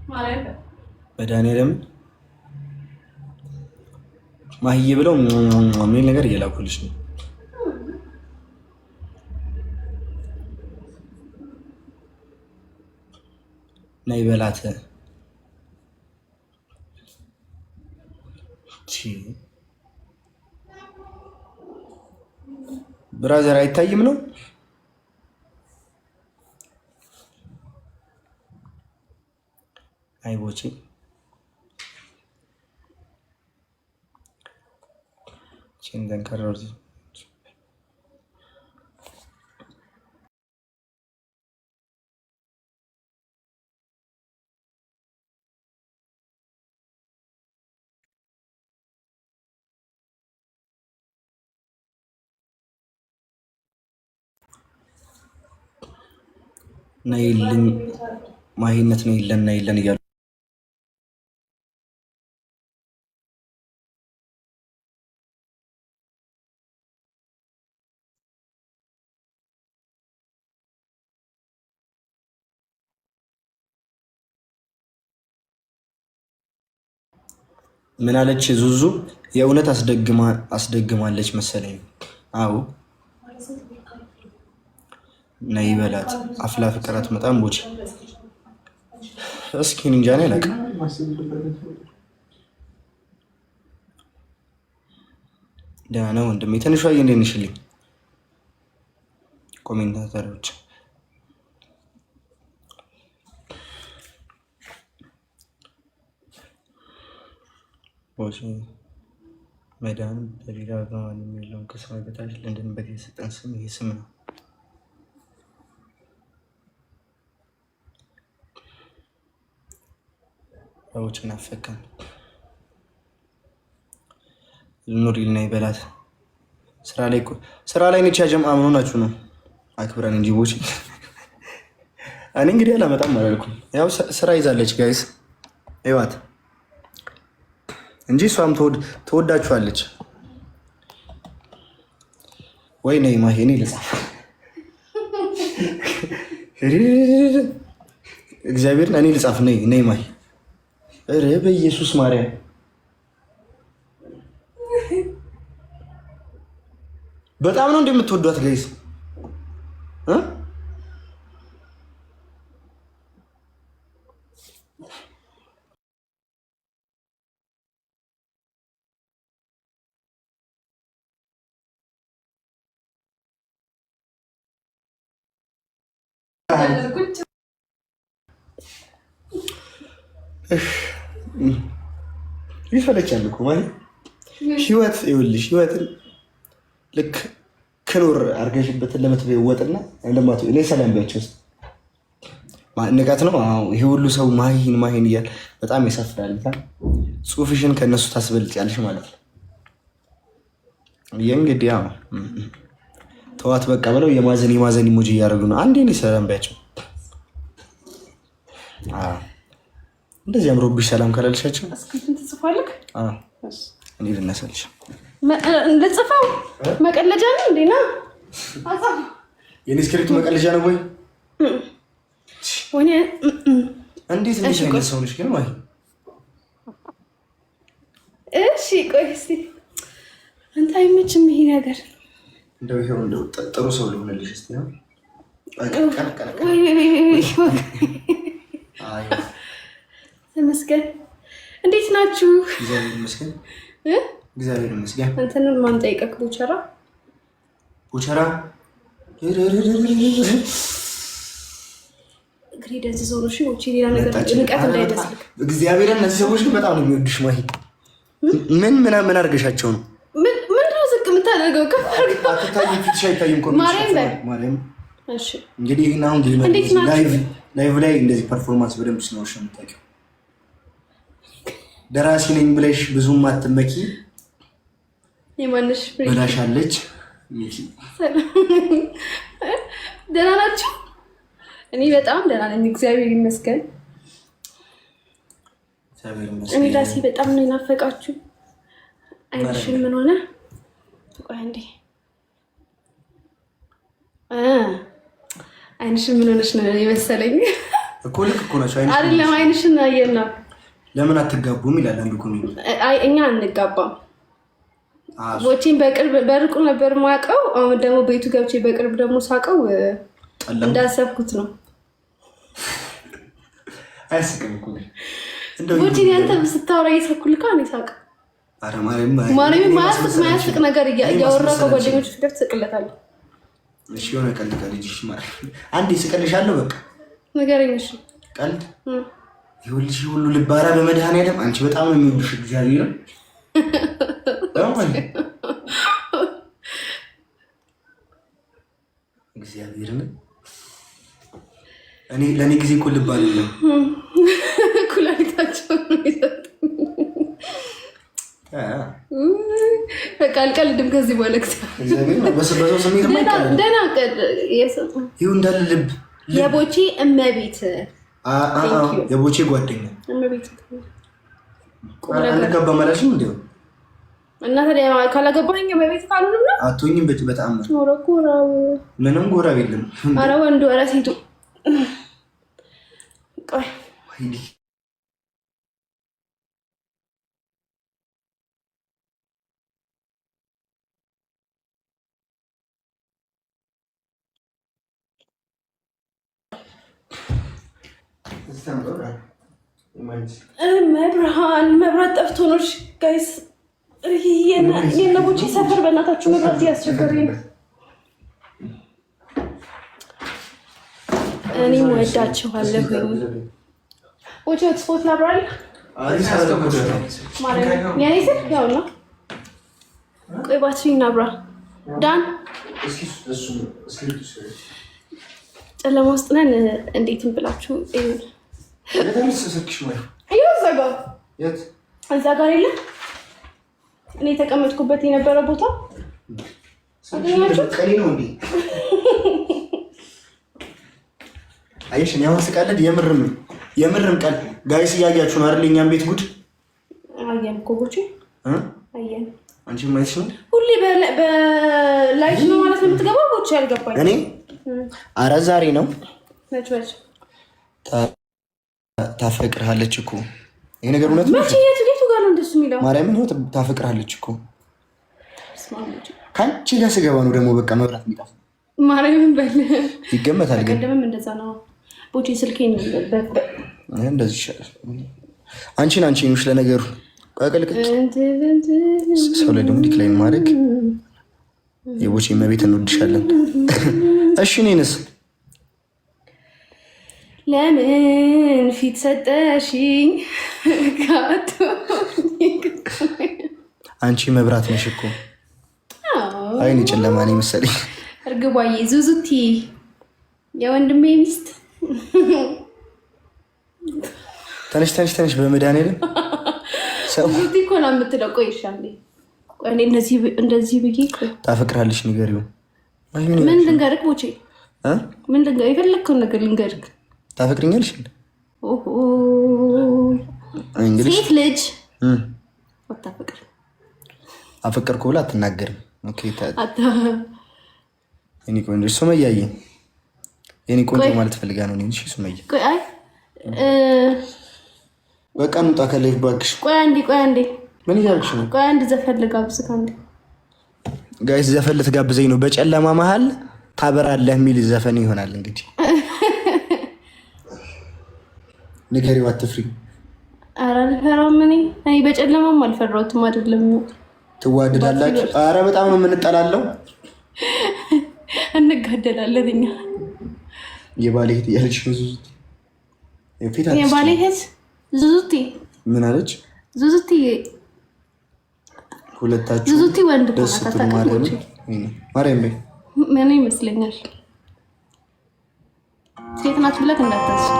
መድኃኒዓለም ማህዬ ብለው ምን ነገር እየላኩልሽ ነው? ነይ በላት። ብራዘር አይታይም ነው? አይቦቼ ቺንደን ከረርዚ ነይልኝ ማሂነት ነው ይለን እያሉ ምን አለች ዙዙ? የእውነት አስደግማለች መሰለኝ። አዎ ነይ በላት። አፍላ ፍቅር አትመጣም ቦቼ። እስኪ እንጃ እኔ አላውቅም። ደህና ነው ወንድሜ። ትንሿ እንዴት ነሽልኝ? ኮሜንታተሮች ቦቼ መዳን በሌላ በማን የሚለውን ከሰማይ በታች ልንድንበት የሰጠን ስም ይህ ስም ነው። ሰዎች ናፈቀን። ልኑሪልና ይበላት። ስራ ላይ ነች። ያጀምአ ምን ሆናችሁ ነው? አክብረን እንጂ ቦቼ። እኔ እንግዲህ አላመጣም አላልኩም። ያው ስራ ይዛለች ጋይስ ይዋት እንጂ እሷም ትወዳችኋለች ወይ? ነይ ማሂ እኔ ልጻፍ። እግዚአብሔርን እኔ ልጻፍ። ነይ ማሂ። ኧረ በኢየሱስ ማርያም በጣም ነው እንደምትወዷት ጋይስ። ይፈለቻል እኮ ማለት ህይወት ይኸውልሽ፣ ህይወትን ልክ ክኖር አድርገሽበትን ለምትወጥና ለማቱ እኔ ሰላም ቢያቸው ንቀት ነው። ይሄ ሁሉ ሰው ማሂን እያል በጣም ያሳፍራል። ጽሁፍሽን ከእነሱ ታስበልጫለሽ ማለት ነው። እንግዲህ ተዋት በቃ ብለው የማዘን ኢሞጂ እያደረጉ ነው። አንዴ እኔ ሰላም ቢያቸው እንደዚህ አምሮብሽ ሰላም ካላልሻቸው ትጽፋለህ። እኔ ልነሳልሽ ልጽፈው መቀለጃ ነው እንዴ? ና የኔ ስክሪፕት መቀለጃ ነው ወይ? ወኔ እንዴት ነው አይነት ሰው ነሽ ግን ማለት? እሺ ቆይ እስኪ አንተ አይመችም ይሄ ነገር። እንደው ይሄው እንደው ጥሩ ሰው ልሆንልሽ እስቲ ነው። ተመስገን። እንዴት ናችሁ? እግዚአብሔር ይመስገን። እግዚአብሔር ይመስገን። አንተንም ማን ጠይቀክ? ቦቸራ እንግዲህ ደስ ዞሮሽ ወጪ ሌላ ነገር ንቀት እንዳይመስልክ። እግዚአብሔር እነዚህ ሰዎች ግን በጣም ነው የሚወዱሽ ማሂ። ምን አድርገሻቸው ነው? ምን ነው ዝቅ የምታደርገው? ከፍ አድርገው አትታይም፣ ፊትሽ አይታይም እኮ ማርያም። እሺ እንግዲህ አሁን ላይቭ ላይ እንደዚህ ፐርፎርማንስ በደንብ ሲኖርሽ ነው የምታውቂው። ደራሲ ነኝ ብለሽ ብዙም አትመኪ። የማንሽ ብላሻለች። ደህና ናችሁ? እኔ በጣም ደህና ነኝ፣ እግዚአብሔር ይመስገን። እኔ ራሴ በጣም ነው የናፈቃችሁ። አይንሽን ምን ሆነ? ቆይ አንዴ አይንሽን ምን ሆነሽ ነው የመሰለኝ? እኮ ልክ እኮ ነሽ አይደለም አይንሽን አየና ለምን አትጋቡም ይላል አንዱ ኮሜንት። አይ እኛ አንጋባም። ቦቼን በርቁ ነበር ማቀው። አሁን ደግሞ ቤቱ ገብቼ በቅርብ ደግሞ ሳቀው እንዳሰብኩት ነው። አይስቅም እኮ ቦቼን ያንተ ስታወራ እየሳኩልካ ነው ሳቀ። አረ ማርያም ማያስቅ ነገር እያወራ ከጓደኞች ጋር ትስቅለታለህ። እሺ የሆነ ቀልድ ከልጅሽ ማለት አንዴ ስቀልሻለሁ በቃ ንገረኝ። እሺ ቀልድ ይኸውልሽ ሁሉ ልባራ በመድኃኒዓለም አንቺ በጣም ነው የሚወድሽ እግዚአብሔር እግዚአብሔርን እኔ ለኔ ጊዜ እኮ ልብ አይደለም ኩላሊታቸው ነው ይሰጥ በቃ አልቀልድም ከዚህ በኋላ እግዚአብሔር በሰበሰው ስሜት ማይቀር ደና ቀድ የሰጡ ይሁን እንዳለ ልብ የቦቼ እመቤት የቦቼ ጓደኛ እመቤት አንገባ ማለሽም እንደው እና ታዲያ ካላገባኝ በቤት ካሉንም ነው አቶኝም በጣም ወራው ምንም ጎራ የለም። አረ ወንዱ አረ ሴቱ ቆይ ወይኔ መብራት ጠፍቶ ነው ጋይስ። የነቦቼ ሰፈር በእናታችሁ መብራት እያስቸገረኝ ነው። እኔም ወዳችኋለሁ። ቦቼ ስፖርት ላብራል የኔ ስል ያው ነው። ቆይ ባትሪ እናብራ ዳን ጨለማ ውስጥ ነን። እንዴትም ብላችሁ እዛ ጋር የለ እኔ የተቀመጥኩበት የነበረ ቦታ አይሽ እኔ አሁን ስቀልድ የምርም ቀን ጋይስ እያያችሁ ነው አይደል? እኛም ቤት ጉድ አየን እኮ ቦቼ አየን። አንቺ ማይሽ ነው ሁሌ በላይት ነው ማለት ነው የምትገባው። ቦቼ አልገባኝ እኔ ኧረ ዛሬ ነው ነጭ ታፈቅርሃለች እኮ ይሄ ነገር እውነት ነው። የቱ ጋር ነው እንደሱ የሚለው? ማርያምን ነው ታፈቅርሃለች እኮ ከአንቺ ጋር ስገባ ነው ደግሞ በቃ መብራት የሚጠፋ ማርያምን በል ይገመታል። ግን ቀደምም እንደዛ ነው። ቦቼ ስልኬን እንደዚህ ይሻላል። አንቺን ነሽ ለነገሩ ቀቀልቀጭ ሰው ላይ ደግሞ ዲክላይን ማድረግ የቦቼ መቤት እንወድሻለን። እሺ እኔንስ ለምን ፊት ሰጠሽኝ? አንቺ መብራት ነሽ እኮ አይኔ ጨለማ ነኝ መሰለኝ። እርግቧዬ ዙዙቲ የወንድሜ ሚስት ተነሽ በመድኃኒዓለም ሰው ዙዙቲ እኮ ነው የምትለው። ቆይ ይሻል ቆይ እኔ እንደዚህ ብዬ ቆይ ታፈቅራለሽ ንገሪው። ምን ልንገርክ ቦቼ? ምን ልንገርክ? የፈለግከውን ነገር ልንገርክ። ታፈቅሪኛለሽ እንዴ? ኦሆ እንግዲህ ሴት ልጅ አታፈቅር አፈቀርኩ ብላ አትናገርም። ኦኬ የኔ ቆንጆ ሱመያዬ የኔ ቆንጆ ማለት ፈልጋ ነው እንጂ ሱመያ ቆይ አይ በቃ እንውጣ ከላይ ባክሽ። ቆይ አንዴ ምን እያልኩሽ ነው? ቆይ አንድ ዘፈን ልጋብዝህ። አንዴ ጋይስ ዘፈን ልትጋብዘኝ ነው? በጨለማ መሀል ታበራለህ የሚል ዘፈን ይሆናል እንግዲህ። ንገሪው አትፍሪ። ኧረ አልፈራም። እኔ በጨለማም አልፈራሁትም አይደለም። ትዋደዳላችሁ? ኧረ በጣም ነው የምንጠላለው። እንጋደላለን እኛ። የባሌ እህት እያለች ነው ዙዙቲ። የባሌ እህት ዙዙቲ ምን አለች? ዙዙቲ ሁለታችሁ ዙዙቲ ወንድ ደስ ትሉ ማርያም በይ። ምን ይመስለኛል ሴት ናት ብለህ እንዳታስብ።